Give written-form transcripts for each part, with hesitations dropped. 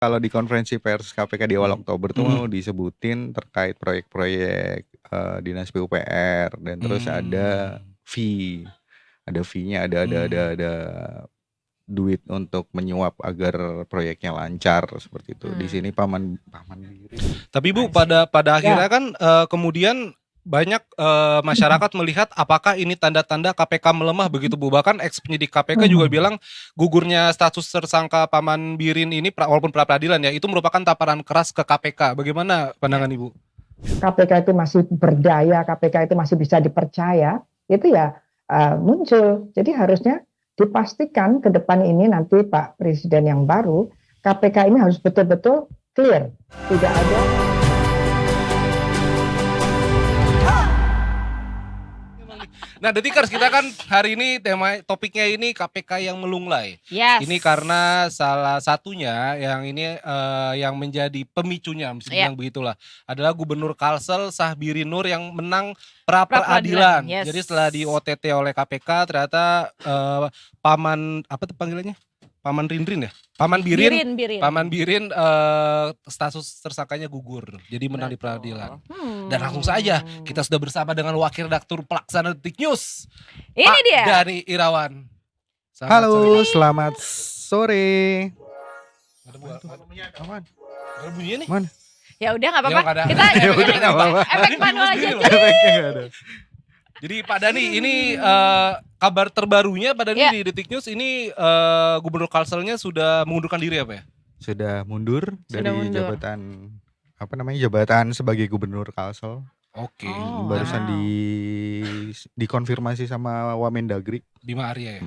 Kalau di konferensi pers KPK di awal Oktober tuh Mhm. disebutin terkait proyek-proyek, Dinas PUPR dan terus ada fee. Ada fee-nya, ada duit untuk menyuap agar proyeknya lancar seperti itu. Di sini paman Birin. Tapi Bu, I see. pada akhirnya Ya. kan kemudian banyak masyarakat melihat apakah ini tanda-tanda KPK melemah begitu Bu. Bahkan ex-penyidik KPK juga bilang gugurnya status tersangka Paman Birin ini walaupun pra peradilan ya, itu merupakan tamparan keras ke KPK. Bagaimana pandangan Ibu? KPK itu masih berdaya, KPK itu masih bisa dipercaya, itu ya muncul. Jadi harusnya dipastikan ke depan ini nanti Pak Presiden yang baru, KPK ini harus betul-betul clear, tidak ada. Nah, Detikers, kita kan hari ini topiknya ini KPK yang melunglai. Yes. Ini karena salah satunya yang ini yang menjadi pemicunya, mesti bilang begitulah, adalah Gubernur Kalsel Syahbiri Nur yang menang pra peradilan. Yes. Jadi setelah di OTT oleh KPK ternyata Paman apa tuh panggilannya? Paman Rinrin ya? Paman Birin. Paman Birin status tersangkanya gugur. Jadi menang di peradilan. Dan langsung saja kita sudah bersama dengan Wakil Redaktur Pelaksana Detik News. Ini Pak dia. Dhani Irawan. Halo, selamat sore. Ada bunyinya nih? Mana? Ya udah nggak apa-apa. Ya, nggak ada. Kita Ya udah, nggak apa-apa. efek manual aja. Efeknya nggak ada. Jadi Pak Dhani, ini kabar terbarunya Pak Dhani Ya. di Detik News ini Gubernur Kalselnya sudah mengundurkan diri apa ya? Sudah mundur dari mundur. jabatan sebagai Gubernur Kalsel. Oke. Oh. Barusan Wow. dikonfirmasi sama Wamendagri. Bima Arya ya.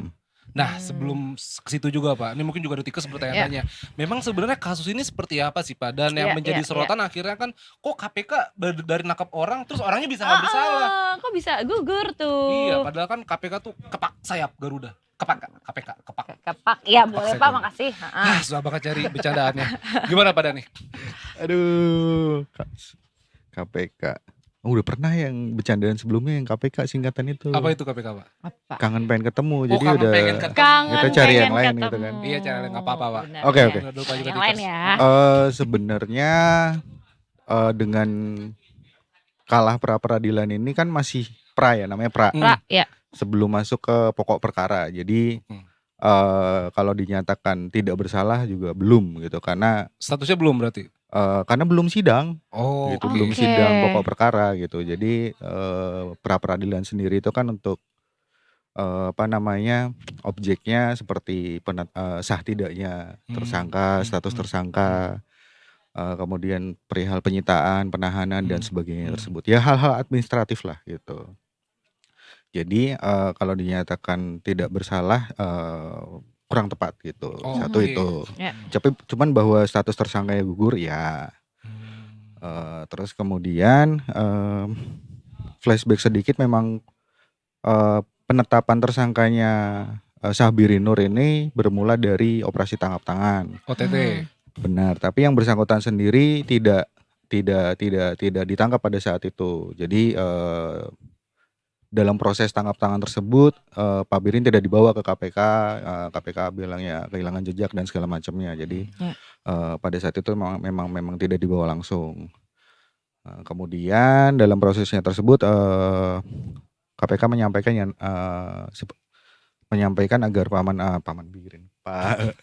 Nah, sebelum ke situ juga Pak, ini mungkin juga Detikers bertanya-tanya. Memang sebenarnya kasus ini seperti apa sih Pak? Dan yang menjadi sorotan akhirnya kan kok KPK dari nangkap orang terus orangnya bisa nggak bersalah. Kok bisa gugur tuh? Iya, padahal kan KPK tuh kepak sayap Garuda. KPK, kepak. Kepak. Ya boleh sayap Pak, Garuda. makasih. Susah banget cari bercandaannya. Gimana Pak Dhani? Aduh, KPK. Oh, udah pernah yang bercandaan sebelumnya yang KPK singkatan itu. Apa itu KPK Pak? Apa? Kangen pengen ketemu, Oh, jadi kangen udah pengen ketemu. kita cari yang pengen lain ketemu. gitu kan. Iya, cari yang nggak apa-apa, Pak. Benar, Oke, ya. oke. Udah lupa juga Yang lain Detikers. ya. Sebenarnya dengan kalah pra peradilan ini kan masih pra ya, namanya pra. Pra, ya. Sebelum masuk ke pokok perkara. Jadi kalau dinyatakan tidak bersalah juga belum gitu, karena Statusnya belum berarti? karena belum sidang. Oh, Gitu, oke. belum sidang pokok perkara gitu. Jadi pra peradilan sendiri itu kan untuk objeknya seperti sah tidaknya tersangka, status tersangka, kemudian perihal penyitaan, penahanan dan sebagainya tersebut. Ya hal-hal administratif lah gitu. Jadi kalau dinyatakan tidak bersalah kurang tepat gitu. Satu Oke. itu. Ya. Cuman bahwa status tersangkanya gugur ya. Terus kemudian flashback sedikit, memang penetapan tersangkanya Syahbiri Nur ini bermula dari operasi tangkap tangan. OTT. Benar, tapi yang bersangkutan sendiri tidak ditangkap pada saat itu. Jadi dalam proses tangkap tangan tersebut Pak Birin tidak dibawa ke KPK. KPK bilangnya kehilangan jejak dan segala macamnya. Jadi pada saat itu memang tidak dibawa langsung. Kemudian dalam prosesnya tersebut KPK menyampaikan agar Paman Birin, Pak,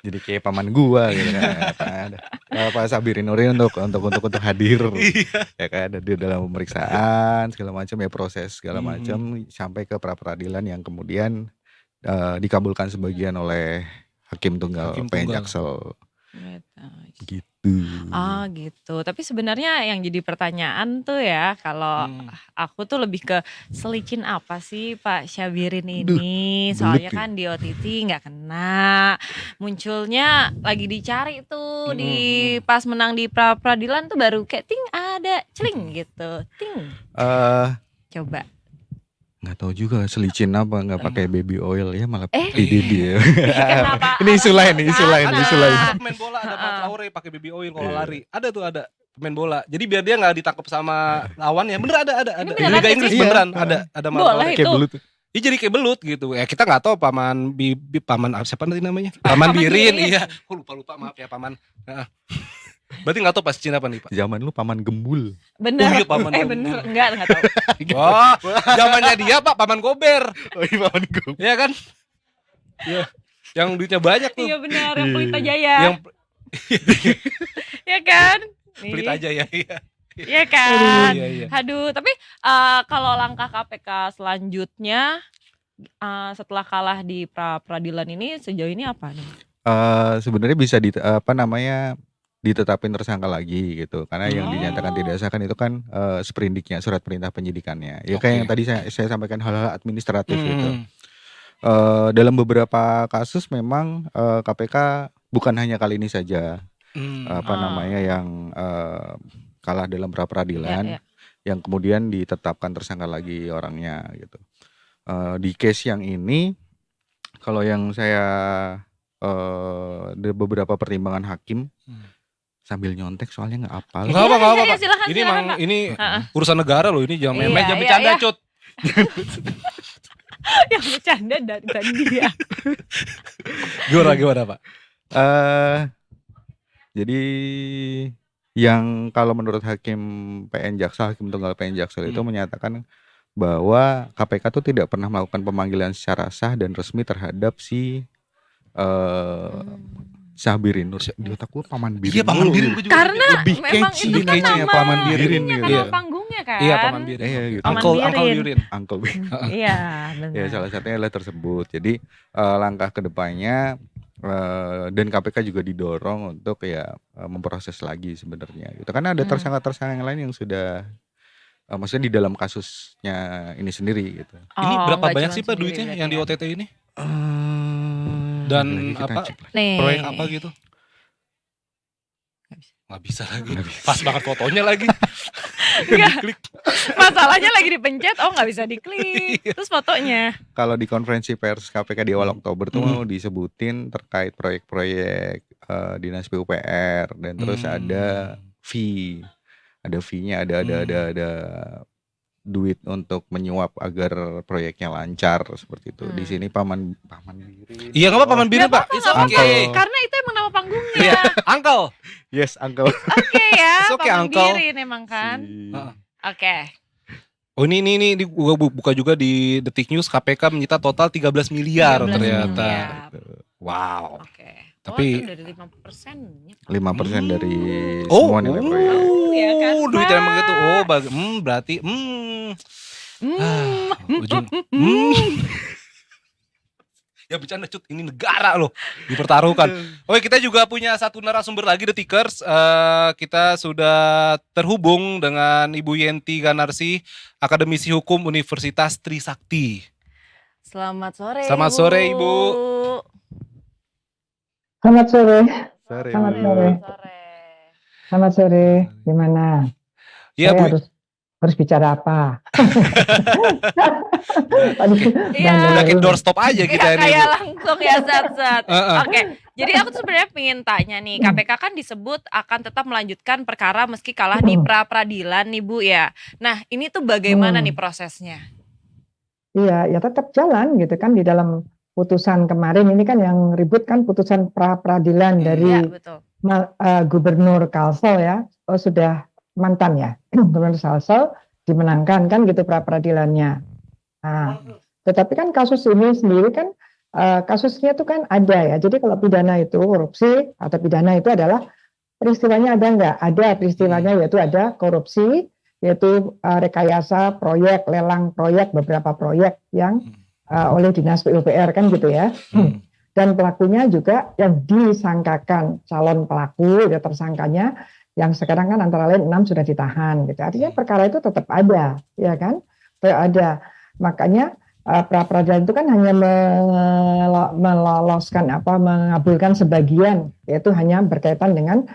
jadi kayak paman gua gitu kan. Pak Syahbiri Nur untuk hadir. Ya kan, di dalam pemeriksaan segala macam ya, proses segala macam sampai ke pra peradilan yang kemudian dikabulkan sebagian oleh Hakim Tunggal PN Jaksel. Gitu. Oh gitu. Tapi sebenarnya yang jadi pertanyaan tuh ya, kalau aku tuh lebih ke selicin apa sih Pak Syahbirin ini? Soalnya belut kan di OTT nggak kena. Munculnya lagi dicari tuh di pas menang di pra peradilan tuh baru kayak ting ada celing gitu. Ting. Coba. Nggak tahu juga selicin apa, nggak pakai baby oil ya, malah Iya, ya. kenapa? Ini isu lain. Ada pemain bola, ada Mat Laure pakai baby oil kalau lari. Ada pemain bola. Jadi biar dia nggak ditangkap sama lawannya. Bener ada. Ini Di beneran Liga sih? Inggris Iya. beneran ada Mat Boleh Laure. itu. Kayak belut. Dia jadi kayak belut gitu. Ya kita nggak tahu paman paman siapa nanti namanya? Paman Birin, iya. Kok lupa maaf ya paman. Nah. Berarti nggak tahu pas Cina apa nih Pak? Zaman lu paman Gembul. Bener. Oh iya, paman bener. Enggak tahu. Oh, zamannya dia Pak paman Gober. Oh iya paman Gembul. Iya kan? Iya. Yang duitnya banyak tuh. Iya benar, yang Pelita Jaya. Yang ya kan? Pelita aja ya. Iya. Iya kan? Iya. Aduh, tapi kalau langkah KPK selanjutnya setelah kalah di pra-peradilan ini sejauh ini apa nih? Sebenarnya bisa ditetapin tersangka lagi gitu. Karena yang dinyatakan tidak sah kan itu kan sprindiknya, surat perintah penyidikannya. Ya kayak yang tadi saya sampaikan hal-hal administratif gitu. Dalam beberapa kasus memang KPK bukan hanya kali ini saja yang kalah dalam pra peradilan yang kemudian ditetapkan tersangka lagi orangnya gitu. Di case yang ini kalau yang saya ada beberapa pertimbangan hakim sambil nyontek soalnya nggak apal. Nggak apa. Silakan, ini emang ini urusan negara loh, ini jangan main-main, jangan bercanda Cut. Yang bercanda dari tadi dia. Gimana Pak? Jadi yang kalau menurut hakim tunggal PN Jaksel itu menyatakan bahwa KPK itu tidak pernah melakukan pemanggilan secara sah dan resmi terhadap si Syahbirin Nur. Di otak gue Paman Birin. Iya Paman Birin juga. Karena lebih memang catchy itu kan nama Paman Birin nama gitu. panggungnya kan. Iya Paman Birin. Iya gitu. Paman Uncle Birin. Iya benar. Ya salah satunya adalah tersebut. Jadi langkah kedepannya dan KPK juga didorong untuk memproses lagi sebenarnya. Gitu. Karena ada tersangka-tersangka yang lain yang sudah maksudnya di dalam kasusnya ini sendiri gitu. Ini berapa banyak sih Pak duitnya yang di OTT ini? Dan apa proyek apa gitu? Nggak bisa lagi. Pas banget fotonya lagi. Diklik. Masalahnya lagi dipencet, nggak bisa diklik. Terus fotonya. Kalau di konferensi pers KPK di awal Oktober tuh disebutin terkait proyek-proyek dinas PUPR dan terus ada fee. Ada fee-nya, ada duit untuk menyuap agar proyeknya lancar seperti itu. Di sini Paman Birin. Iya nggak apa Paman Birin Pak. It's okay. Karena itu emang nama panggungnya. Uncle. Yes, Uncle. Oke ya, It's okay, Paman Uncle. Birin emang kan. Oke. Oh ini gua buka juga di Detik News, KPK menyita total 13 miliar 13 ternyata. miliar. Wow. Oke. Tapi itu dari 5%. 5% dari semua nilai proyek. Ya kan, duitnya emang gitu. Berarti ujung. Ya bercanda Cut, ini negara loh dipertaruhkan. Oke, kita juga punya satu narasumber lagi Detikers. Kita sudah terhubung dengan Ibu Yenti Ganarsi, akademisi hukum Universitas Trisakti. Selamat sore. Selamat sore Ibu. Selamat sore. Selamat sore. Selamat sore. Gimana? Iya Bu. Harus bicara apa? Udah kayak doorstop aja kita ini. Kayak langsung ya zat-zat. Oke. Jadi aku tuh sebenarnya pengen tanya nih, KPK kan disebut akan tetap melanjutkan perkara meski kalah di pra-peradilan nih Bu ya. Nah, ini tuh bagaimana nih prosesnya? Iya, ya tetap jalan gitu kan di dalam putusan kemarin ini kan yang ribut kan putusan pra-peradilan dari Gubernur Kalsel ya. Oh sudah mantan ya. Gubernur Kalsel dimenangkan kan gitu pra-peradilannya. Nah, tetapi kan kasus ini sendiri kan kasusnya itu kan ada ya. Jadi kalau pidana itu korupsi atau pidana itu adalah peristiwanya ada enggak? Ada peristiwanya yaitu ada korupsi, yaitu rekayasa proyek, lelang proyek, beberapa proyek yang oleh Dinas PUPR kan gitu ya. Dan pelakunya juga yang disangkakan calon pelaku ya tersangkanya yang sekarang kan antara lain 6 sudah ditahan gitu. Artinya perkara itu tetap ada ya kan? Tetap ada. Makanya pra-peradilan itu kan hanya meloloskan mengabulkan sebagian, yaitu hanya berkaitan dengan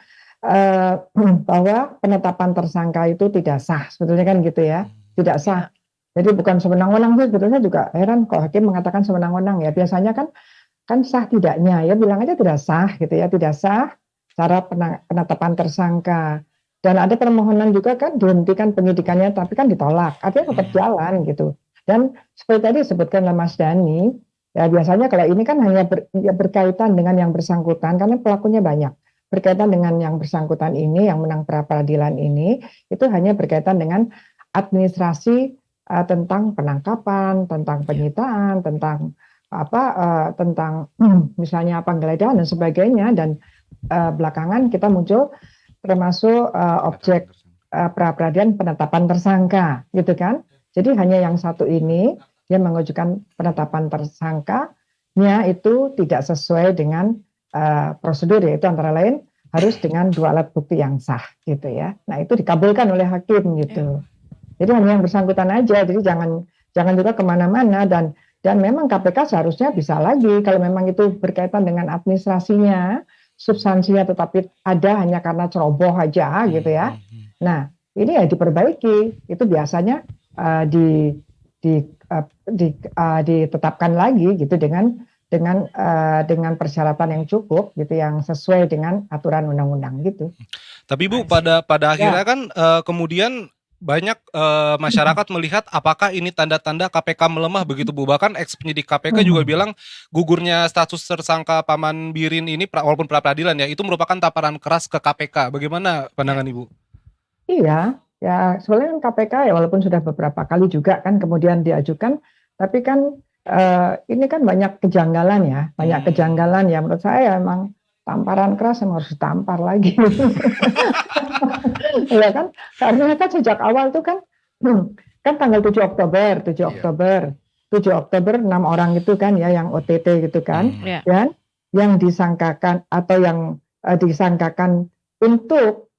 bahwa penetapan tersangka itu tidak sah sebetulnya kan gitu ya. Tidak sah. Jadi bukan sewenang-wenang sih, sebetulnya juga heran kok hakim mengatakan sewenang-wenang ya. Biasanya kan sah tidaknya ya, bilang aja tidak sah gitu ya, tidak sah cara penetapan tersangka. Dan ada permohonan juga kan dihentikan penyidikannya tapi kan ditolak. Artinya tetap jalan gitu. Dan seperti tadi disebutkan oleh Mas Dani, ya biasanya kalau ini kan hanya berkaitan dengan yang bersangkutan karena pelakunya banyak. Berkaitan dengan yang bersangkutan ini, yang menang pra peradilan ini, itu hanya berkaitan dengan administrasi tentang penangkapan, tentang penyitaan, tentang tentang misalnya penggeledahan dan sebagainya. Dan belakangan kita muncul termasuk objek pra peradilan penetapan tersangka, gitu kan? Jadi hanya yang satu ini dia mengajukan penetapan tersangkanya itu tidak sesuai dengan prosedur, yaitu antara lain harus dengan 2 alat bukti yang sah, gitu ya. Nah itu dikabulkan oleh hakim gitu. Jadi hanya yang bersangkutan aja. Jadi jangan juga kemana-mana dan memang KPK seharusnya bisa lagi kalau memang itu berkaitan dengan administrasinya, substansinya tetapi ada hanya karena ceroboh aja gitu ya. Nah ini ya diperbaiki. Itu biasanya ditetapkan lagi gitu dengan persyaratan yang cukup gitu, yang sesuai dengan aturan undang-undang gitu. Tapi Bu, pada akhirnya kan kemudian banyak masyarakat melihat apakah ini tanda-tanda KPK melemah begitu Bu. Bahkan ex-penyidik KPK juga bilang gugurnya status tersangka Paman Birin ini walaupun pra peradilan ya, itu merupakan tamparan keras ke KPK. Bagaimana pandangan Ibu? Iya, ya sebenarnya KPK ya walaupun sudah beberapa kali juga kan kemudian diajukan, tapi kan ini kan banyak kejanggalan ya, menurut saya emang tamparan keras yang harus ditampar lagi. Ya kan, karena kan sejak awal tuh kan tanggal 7 Oktober 6 orang itu kan ya yang OTT gitu kan, dan yang disangkakan atau yang disangkakan untuk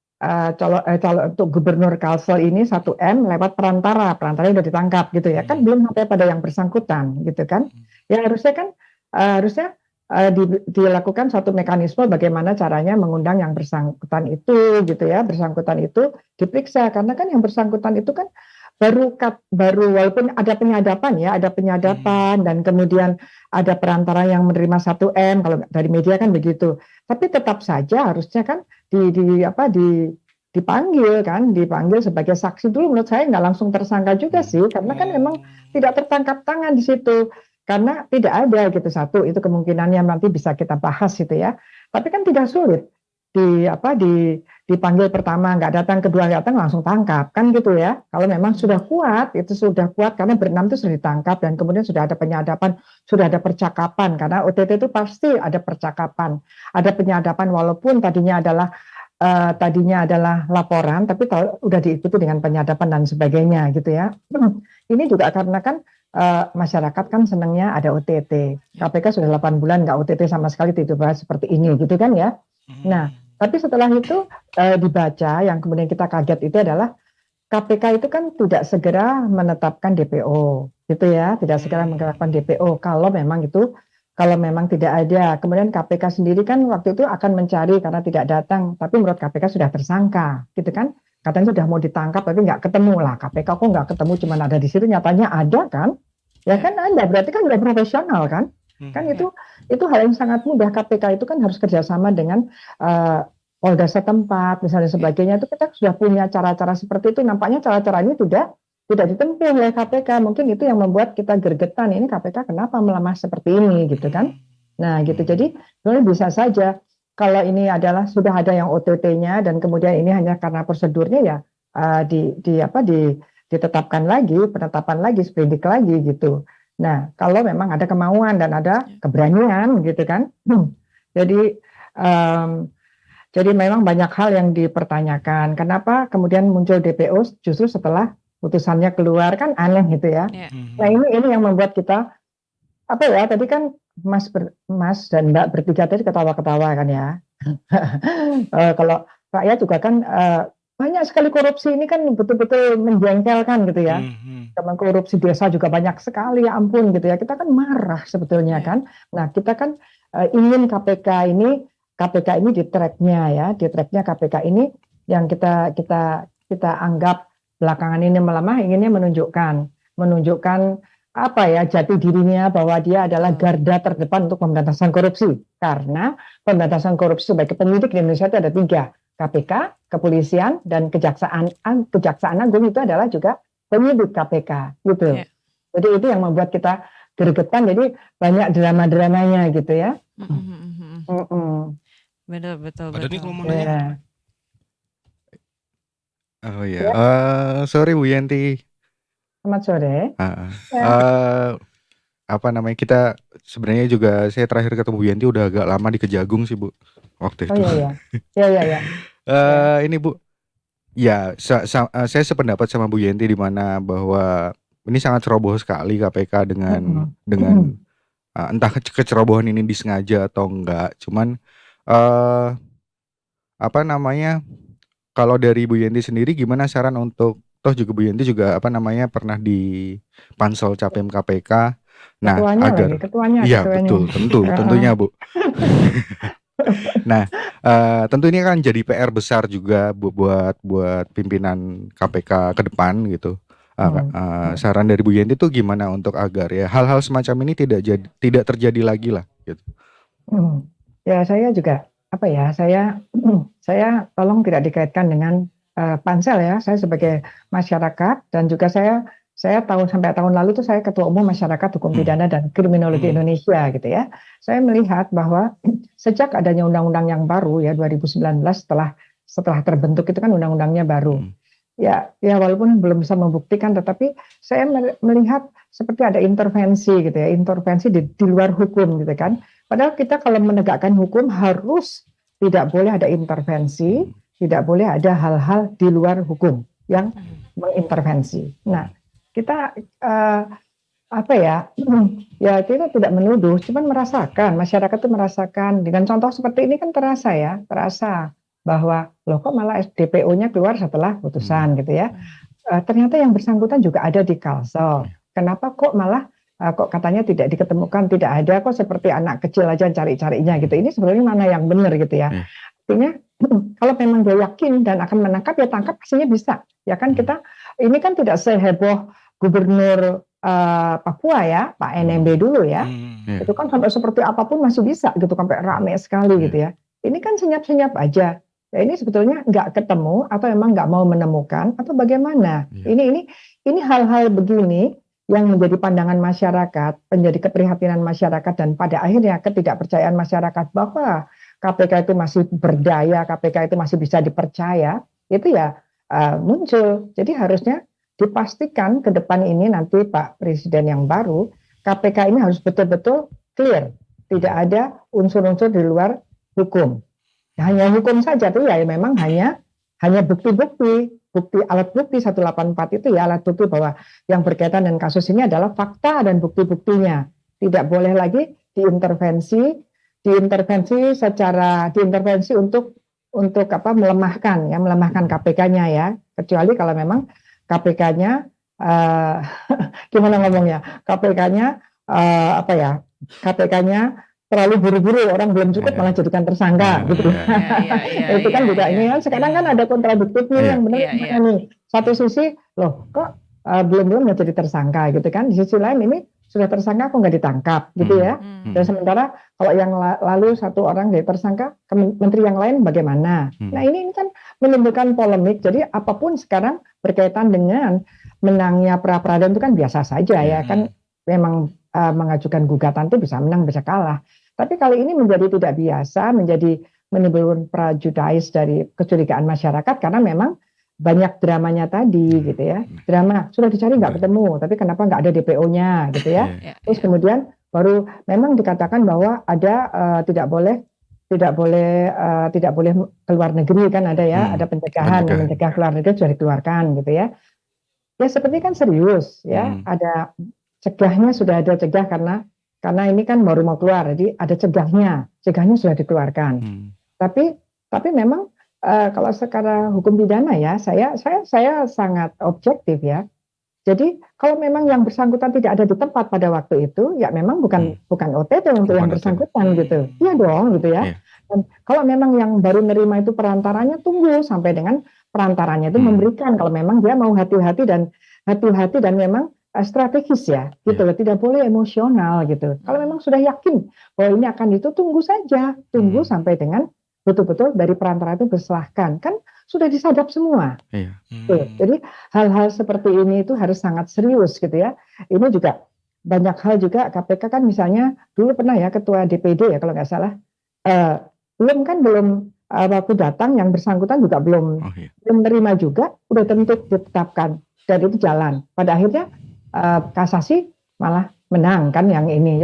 untuk gubernur Kalsel ini 1M lewat perantara udah ditangkap gitu ya, kan belum sampai pada yang bersangkutan gitu kan. Ya harusnya kan dilakukan suatu mekanisme bagaimana caranya mengundang yang bersangkutan itu gitu ya, bersangkutan itu diperiksa karena kan yang bersangkutan itu kan baru walaupun ada penyadapan dan kemudian ada perantara yang menerima 1M kalau dari media kan begitu, tapi tetap saja harusnya kan dipanggil sebagai saksi dulu. Menurut saya nggak langsung tersangka juga sih, karena kan memang tidak tertangkap tangan di situ karena tidak ada gitu. Satu itu kemungkinannya nanti bisa kita bahas gitu ya, tapi kan tidak sulit dipanggil pertama nggak datang, kedua nggak datang langsung tangkap kan gitu ya. Kalau memang sudah kuat karena berenam itu sudah ditangkap dan kemudian sudah ada penyadapan, sudah ada percakapan, karena OTT itu pasti ada percakapan, ada penyadapan walaupun tadinya adalah laporan, tapi kalau udah diikuti dengan penyadapan dan sebagainya gitu ya. Ini juga karena kan masyarakat kan senangnya ada OTT. KPK sudah 8 bulan nggak OTT sama sekali, tidak bahas seperti ini gitu kan ya. Nah, tapi setelah itu dibaca, yang kemudian kita kaget itu adalah KPK itu kan tidak segera menetapkan DPO gitu ya, tidak segera menetapkan DPO kalau memang tidak ada. Kemudian KPK sendiri kan waktu itu akan mencari karena tidak datang, tapi menurut KPK sudah tersangka, gitu kan? Katanya sudah mau ditangkap, tapi nggak ketemu lah. KPK kok nggak ketemu, cuma ada di situ, nyatanya ada kan? Ya kan ada, berarti kan udah profesional kan? Kan itu hal yang sangat mudah. KPK itu kan harus kerjasama dengan Polda setempat, misalnya sebagainya. Itu kita sudah punya cara-cara seperti itu. Nampaknya cara-cara ini tidak ditempuh oleh KPK. Mungkin itu yang membuat kita gergetan, ini KPK kenapa melemah seperti ini gitu kan. Nah gitu, jadi sebenarnya bisa saja kalau ini adalah sudah ada yang OTT-nya dan kemudian ini hanya karena prosedurnya ya ditetapkan lagi, penetapan lagi, sprindik lagi gitu. Nah kalau memang ada kemauan dan ada keberanian gitu kan. Jadi memang banyak hal yang dipertanyakan. Kenapa kemudian muncul DPO justru setelah putusannya keluar, kan aneh gitu ya. Nah ini yang membuat kita tadi kan Mas dan Mbak bertiga tadi ketawa-ketawa kan ya. Kalau rakyat juga kan banyak sekali korupsi, ini kan betul-betul menjengkelkan gitu ya. Teman korupsi desa juga banyak sekali, ya ampun gitu ya. Kita kan marah sebetulnya kan. Nah kita kan ingin KPK ini di tracknya KPK ini yang kita anggap belakangan ini melemah, inginnya menunjukkan jati dirinya bahwa dia adalah garda terdepan untuk pemberantasan korupsi. Karena pemberantasan korupsi sebagai penyidik di Indonesia itu ada 3, KPK, kepolisian, dan Kejaksaan Agung itu adalah juga penyidik KPK gitu. Jadi itu yang membuat kita gregetan. Jadi banyak drama-dramanya gitu ya. Betul, betul, Ada nih kalau mau Ya. nanya. Oh iya. Sorry Bu Yanti. Selamat sore. Apa namanya, kita sebenarnya juga saya terakhir ketemu Bu Yanti udah agak lama di Kejagung sih Bu waktu Oh itu. iya. Ya. Ini Bu, ya saya sependapat sama Bu Yanti di mana bahwa ini sangat ceroboh sekali KPK dengan entah kecerobohan ini disengaja atau enggak. Cuman apa namanya, kalau dari Bu Yanti sendiri gimana saran untuk, toh juga Bu Yanti juga apa namanya pernah di Pansel Capim KPK. Nah, ketuanya iya betul, tentunya Bu. Nah, tentu ini kan jadi PR besar juga buat pimpinan KPK ke depan gitu. Saran dari Bu Yanti itu gimana untuk agar ya hal-hal semacam ini tidak terjadi lagi lah gitu. Ya saya juga saya tolong tidak dikaitkan dengan pansel ya. Saya sebagai masyarakat dan juga saya tahu sampai tahun lalu itu saya Ketua Umum Masyarakat Hukum Pidana dan Kriminologi Indonesia gitu ya. Saya melihat bahwa sejak adanya undang-undang yang baru ya 2019 setelah terbentuk itu kan undang-undangnya baru. Ya walaupun belum bisa membuktikan, tetapi saya melihat seperti ada intervensi gitu ya, intervensi di luar hukum gitu kan. Padahal kita kalau menegakkan hukum harus tidak boleh ada intervensi, tidak boleh ada hal-hal di luar hukum yang mengintervensi. Nah, kita ya kita tidak menuduh, cuman merasakan, masyarakat itu merasakan dengan contoh seperti ini kan terasa bahwa loh kok malah DPO-nya keluar setelah putusan gitu ya. Ternyata yang bersangkutan juga ada di Kalsel. Kenapa kok malah kok katanya tidak diketemukan, tidak ada, kok seperti anak kecil aja cari-carinya gitu. Ini sebenarnya mana yang benar gitu ya. Artinya kalau memang dia yakin dan akan menangkap ya tangkap, pastinya bisa. Ya kan kita ini kan tidak seheboh Gubernur Papua ya, Pak NMB dulu ya. Itu kan sampai seperti apapun masih bisa gitu, sampai rame sekali gitu ya. Ini kan senyap-senyap aja. Ya ini sebetulnya nggak ketemu atau emang nggak mau menemukan atau bagaimana. Ini hal-hal begini yang menjadi pandangan masyarakat, menjadi keprihatinan masyarakat dan pada akhirnya ketidakpercayaan masyarakat bahwa KPK itu masih berdaya, KPK itu masih bisa dipercaya, itu ya muncul. Jadi harusnya dipastikan ke depan ini nanti Pak Presiden yang baru, KPK ini harus betul-betul clear, tidak ada unsur-unsur di luar hukum. Hanya hukum saja tuh ya memang hanya bukti-bukti, alat bukti 184 itu ya alat bukti bahwa yang berkaitan dengan kasus ini adalah fakta dan bukti-buktinya. Tidak boleh lagi diintervensi untuk melemahkan KPK-nya ya. Kecuali kalau memang KPK-nya gimana ngomongnya? KPK-nya KPK-nya terlalu buru-buru, orang belum cukup malah jadikan tersangka gitu. Itu kan juga ini kan sekarang kan ada kontradiktifnya yang benar nih. Satu sisi loh kok belum jadi tersangka gitu kan. Di sisi lain ini sudah tersangka kok nggak ditangkap gitu ya. Dan sementara kalau yang lalu satu orang jadi tersangka, menteri yang lain bagaimana? Nah ini kan menimbulkan polemik. Jadi apapun sekarang berkaitan dengan menangnya pra-peradilan itu kan biasa saja ya kan. Memang mengajukan gugatan itu bisa menang bisa kalah. Tapi kali ini menjadi tidak biasa, menjadi menimbulkan prejudice dari kecurigaan masyarakat karena memang banyak dramanya tadi gitu ya. Drama sudah dicari nggak ketemu, tapi kenapa nggak ada DPO-nya gitu ya. Terus kemudian baru memang dikatakan bahwa ada tidak boleh ke luar negeri kan ada ya, ada pencegahan yang mencegah keluar negeri sudah dikeluarkan gitu ya. Ya seperti kan serius ya, ada cegahnya sudah ada cegah karena ini kan baru mau keluar, jadi ada cegahnya sudah dikeluarkan. Tapi memang kalau secara hukum pidana ya, saya sangat objektif ya. Jadi kalau memang yang bersangkutan tidak ada di tempat pada waktu itu, ya memang bukan OTT untuk yang bersangkutan gitu. Iya dong gitu ya. Dan kalau memang yang baru nerima itu perantaranya, tunggu sampai dengan perantaranya itu memberikan. Kalau memang dia mau hati-hati dan memang strategis ya, gitu loh, tidak boleh emosional gitu. Kalau memang sudah yakin bahwa ini akan itu, tunggu saja, sampai dengan betul-betul dari perantara itu berselahkan. Kan sudah disadap semua. Iya. Tuh, jadi hal-hal seperti ini itu harus sangat serius gitu ya. Ini juga banyak hal juga KPK kan misalnya dulu pernah ya ketua DPD ya kalau nggak salah, belum waktu datang yang bersangkutan juga belum menerima juga, udah tentu ditetapkan dan itu jalan. Pada akhirnya kasasi malah menang kan yang ini.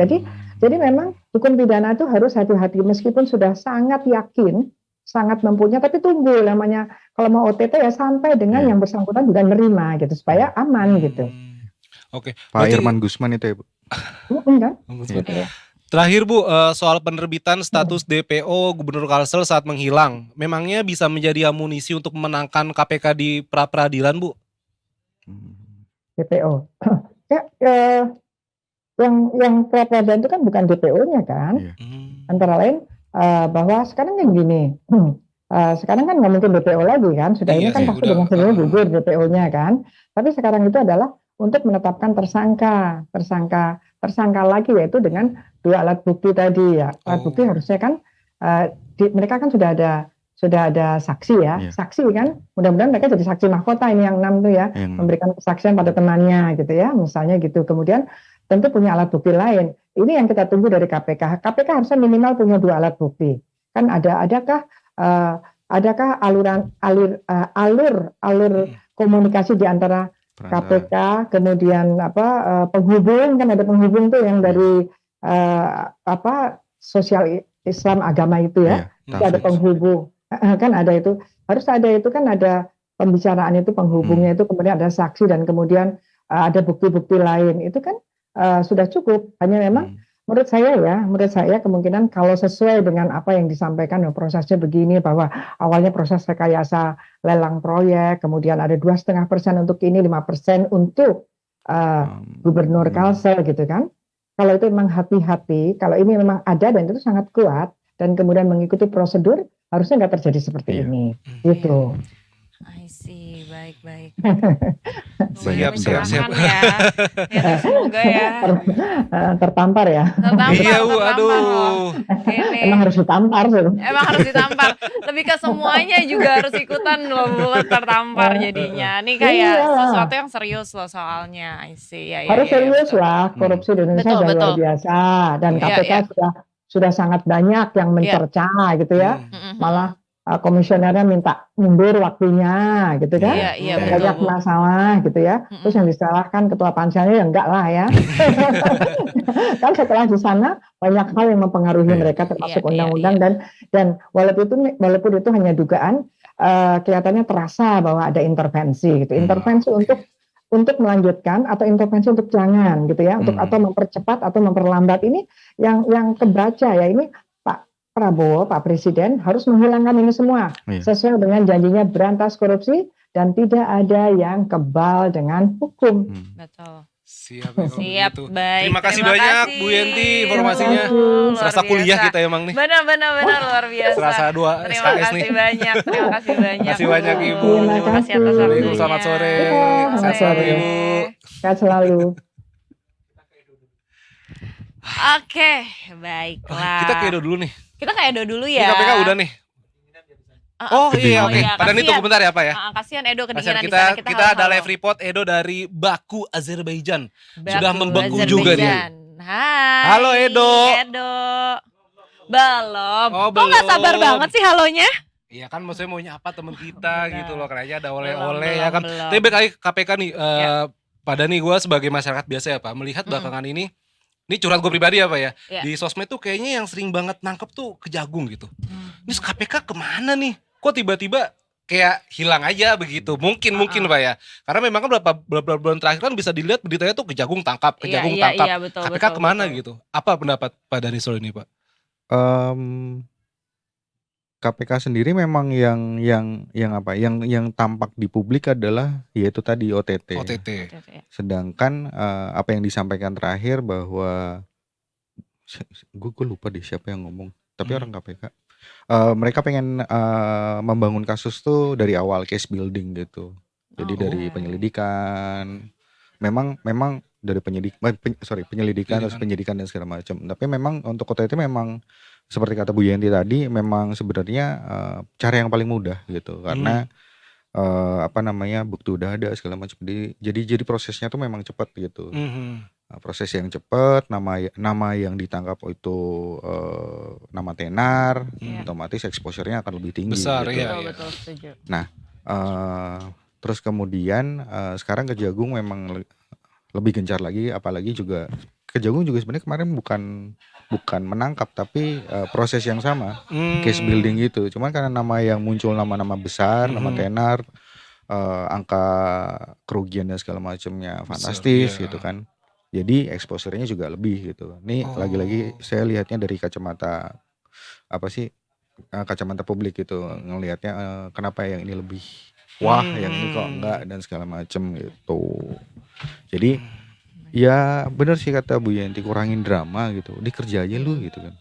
Jadi memang hukum pidana itu harus hati-hati meskipun sudah sangat yakin, sangat mempunyai, tapi tunggu namanya kalau mau OTT ya sampai dengan yang bersangkutan juga nerima gitu supaya aman gitu. Oke. Pak Irman Gusman itu ya Bu. Kan? Terakhir Bu, soal penerbitan status DPO Gubernur Kalsel saat menghilang, memangnya bisa menjadi amunisi untuk memenangkan KPK di pra-peradilan Bu? DPO. Yang pra-peradilan itu kan bukan DPO-nya kan. Antara lain bahwa sekarang yang gini, sekarang kan nggak mungkin DPO lagi kan, sudah ini kan pasti dengan sendirinya gugur DPO-nya kan. Tapi sekarang itu adalah untuk menetapkan tersangka lagi yaitu dengan 2 alat bukti tadi ya. Alat bukti harusnya kan mereka kan sudah ada saksi ya, saksi kan. Mudah-mudahan mereka jadi saksi mahkota ini yang 6 tuh ya, memberikan kesaksian pada temannya gitu ya, misalnya gitu. Kemudian tentu punya alat bukti lain. Ini yang kita tunggu dari KPK. KPK harusnya minimal punya 2 alat bukti. Kan adakah alur komunikasi di antara KPK, kemudian penghubung, kan ada penghubung tuh yang dari sosial Islam agama itu ya, itu ada penghubung, kan ada itu, harus ada itu kan ada pembicaraan itu penghubungnya itu, kemudian ada saksi dan kemudian ada bukti-bukti lain itu kan sudah cukup. Hanya memang menurut saya kemungkinan kalau sesuai dengan apa yang disampaikan prosesnya begini bahwa awalnya proses rekayasa lelang proyek, kemudian ada 2,5% untuk ini, 5% untuk Gubernur Kalsel gitu kan. Kalau itu memang hati-hati, kalau ini memang ada dan itu sangat kuat dan kemudian mengikuti prosedur, harusnya nggak terjadi seperti ini gitu. I see, baik. Siap. Ya, semoga ya. Tertampar ya. Iya Bu, aduh. Emang harus ditampar sih. Emang harus ditampar. Lebih ke semuanya juga harus ikutan loh buat tertampar jadinya. Ini kayak sesuatu yang serius loh soalnya. I see. Ya, harus serius lah, korupsi di Indonesia sudah luar biasa dan KPK sudah sangat banyak yang mencerca gitu ya. Malah komisionernya minta mundur waktunya gitu kan, banyak masalah gitu ya. Terus yang disalahkan ketua panselnya ya enggak lah ya. Kan setelah di sana banyak hal yang mempengaruhi mereka termasuk undang-undang dan walaupun itu hanya dugaan, kelihatannya terasa bahwa ada intervensi gitu, intervensi untuk melanjutkan atau intervensi untuk jangan gitu ya, untuk atau mempercepat atau memperlambat ini yang kebaca ya ini. Prabowo, Pak Presiden harus menghilangkan ini semua sesuai dengan janjinya berantas korupsi dan tidak ada yang kebal dengan hukum. Betul. Siap, gitu. Baik. Terima kasih banyak Bu Yenti informasinya. Serasa kuliah kita emang nih. Benar luar biasa. Serasa 2 Terima kasih banyak. Terima kasih banyak Ibu. Terima kasih atas waktunya. Selamat sore. Selamat sore Ibu. Sehat selalu. Oke, baiklah. Kita ke Edo dulu nih. Kita ke Edo dulu ya. Ini KPK udah nih. Oh iya, oke. Pada ini tunggu bentar ya Pak ya. Kasihan Edo kedinginan di sana. sana. Kita ada live report Edo dari Baku, Azerbaijan. Sudah membeku juga dia. Hai. Halo Edo. Belum. Oh, kok gak sabar banget sih halonya? Iya kan maksudnya maunya apa teman kita gitu loh. Kayaknya ada oleh-oleh ya kan. Tapi balik lagi KPK nih. Pada nih gue sebagai masyarakat biasa ya Pak. Melihat belakangan ini curhat gue pribadi apa ya, di sosmed tuh kayaknya yang sering banget nangkep tuh Kejagung gitu. Ini KPK kemana nih? Kok tiba-tiba kayak hilang aja begitu? Mungkin Pak ya. Karena memang kan beberapa bulan terakhir kan bisa dilihat beritanya tuh Kejagung tangkap. Betul, KPK kemana gitu? Apa pendapat Pak dari soal ini Pak? KPK sendiri memang yang tampak di publik adalah yaitu tadi OTT. Sedangkan apa yang disampaikan terakhir bahwa gue lupa deh siapa yang ngomong, tapi orang KPK. Mereka pengen membangun kasus tuh dari awal, case building gitu. Jadi dari penyelidikan. Memang dari penyelidikan terus penyidikan dan segala macam. Tapi memang untuk OTT memang seperti kata Bu Yenti tadi memang sebenarnya cara yang paling mudah gitu karena bukti udah ada segala macam. Jadi prosesnya tuh memang cepat gitu. Proses yang cepat, nama yang ditangkap itu nama tenar, otomatis exposure-nya akan lebih tinggi Besar, gitu. Betul, setuju. Nah, terus kemudian sekarang Kejagung memang lebih gencar lagi, apalagi juga Kejagung juga sebenarnya kemarin bukan menangkap tapi proses yang sama, case building gitu. Cuman karena nama yang muncul nama-nama besar, nama tenar, angka kerugian dan segala macamnya fantastis gitu kan. Jadi exposure-nya juga lebih gitu. Ini lagi-lagi saya lihatnya dari kacamata kacamata publik gitu, ngelihatnya kenapa yang ini lebih wah, yang ini kok enggak dan segala macam gitu. Jadi ya benar sih kata Bu Yenti, kurangin drama gitu. Udah kerja aja lu gitu kan.